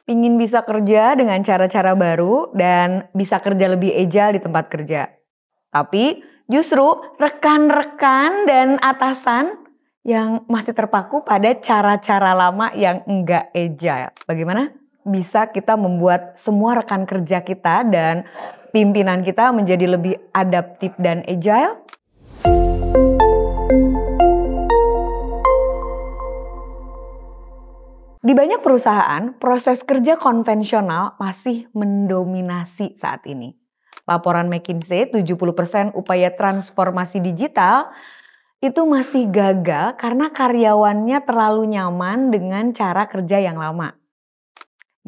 Pingin bisa kerja dengan cara-cara baru dan bisa kerja lebih agile di tempat kerja. Tapi justru rekan-rekan dan atasan yang masih terpaku pada cara-cara lama yang enggak agile. Bagaimana bisa kita membuat semua rekan kerja kita dan pimpinan kita menjadi lebih adaptif dan agile? Di banyak perusahaan, proses kerja konvensional masih mendominasi saat ini. Laporan McKinsey, 70% upaya transformasi digital itu masih gagal karena karyawannya terlalu nyaman dengan cara kerja yang lama.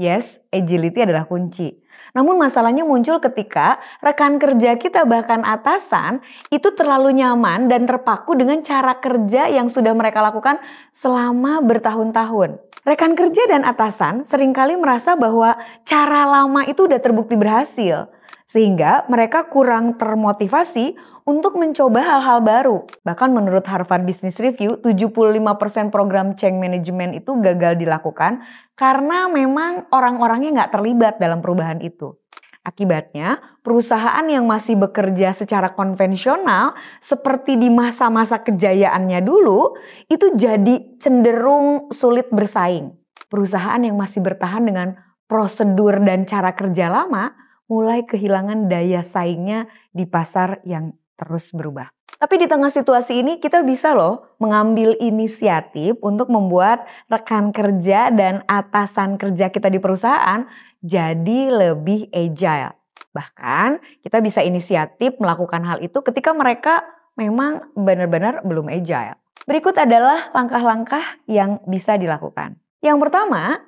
Yes, agility adalah kunci. Namun masalahnya muncul ketika rekan kerja kita bahkan atasan itu terlalu nyaman dan terpaku dengan cara kerja yang sudah mereka lakukan selama bertahun-tahun. Rekan kerja dan atasan seringkali merasa bahwa cara lama itu udah terbukti berhasil. Sehingga mereka kurang termotivasi untuk mencoba hal-hal baru. Bahkan menurut Harvard Business Review, 75% program change management itu gagal dilakukan karena memang orang-orangnya nggak terlibat dalam perubahan itu. Akibatnya, perusahaan yang masih bekerja secara konvensional seperti di masa-masa kejayaannya dulu, itu jadi cenderung sulit bersaing. Perusahaan yang masih bertahan dengan prosedur dan cara kerja lama, mulai kehilangan daya saingnya di pasar yang terus berubah. Tapi di tengah situasi ini kita bisa loh mengambil inisiatif untuk membuat rekan kerja dan atasan kerja kita di perusahaan jadi lebih agile. Bahkan kita bisa inisiatif melakukan hal itu ketika mereka memang benar-benar belum agile. Berikut adalah langkah-langkah yang bisa dilakukan. Yang pertama,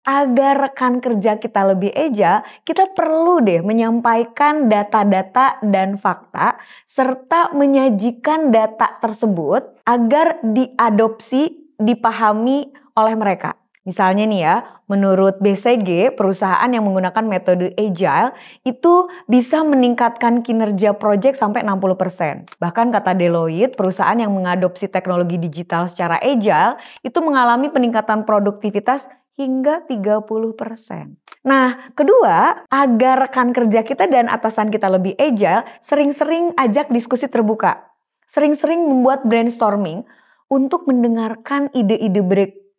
agar rekan kerja kita lebih agile, kita perlu deh menyampaikan data-data dan fakta serta menyajikan data tersebut agar diadopsi, dipahami oleh mereka. Misalnya nih ya, menurut BCG, perusahaan yang menggunakan metode agile itu bisa meningkatkan kinerja proyek sampai 60%. Bahkan kata Deloitte, perusahaan yang mengadopsi teknologi digital secara agile itu mengalami peningkatan produktivitas hingga 30%. Nah, kedua, agar rekan kerja kita dan atasan kita lebih agile, sering-sering ajak diskusi terbuka. Sering-sering membuat brainstorming untuk mendengarkan ide-ide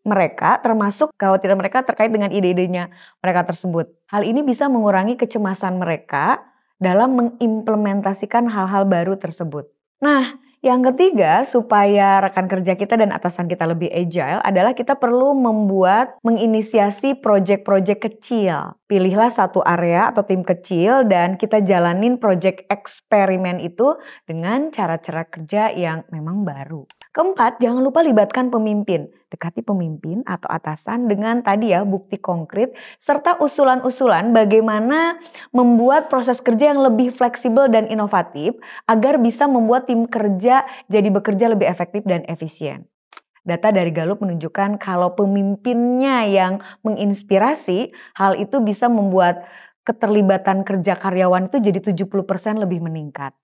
mereka, termasuk kekhawatiran mereka terkait dengan ide-idenya mereka tersebut. Hal ini bisa mengurangi kecemasan mereka dalam mengimplementasikan hal-hal baru tersebut. Nah, yang ketiga, supaya rekan kerja kita dan atasan kita lebih agile adalah kita perlu menginisiasi proyek-proyek kecil. Pilihlah satu area atau tim kecil dan kita jalanin proyek eksperimen itu dengan cara-cara kerja yang memang baru. Keempat, jangan lupa libatkan pemimpin. Dekati pemimpin atau atasan dengan tadi ya bukti konkret serta usulan-usulan bagaimana membuat proses kerja yang lebih fleksibel dan inovatif agar bisa membuat tim kerja jadi bekerja lebih efektif dan efisien. Data dari Gallup menunjukkan kalau pemimpinnya yang menginspirasi, hal itu bisa membuat keterlibatan kerja karyawan itu jadi 70% lebih meningkat.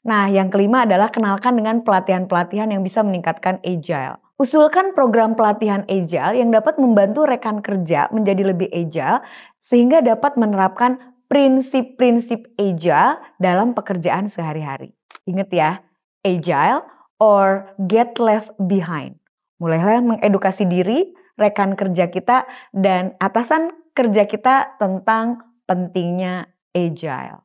Nah, yang kelima adalah kenalkan dengan pelatihan-pelatihan yang bisa meningkatkan agile. Usulkan program pelatihan agile yang dapat membantu rekan kerja menjadi lebih agile sehingga dapat menerapkan prinsip-prinsip agile dalam pekerjaan sehari-hari. Ingat ya, agile or get left behind. Mulailah mengedukasi diri, rekan kerja kita, dan atasan kerja kita tentang pentingnya agile.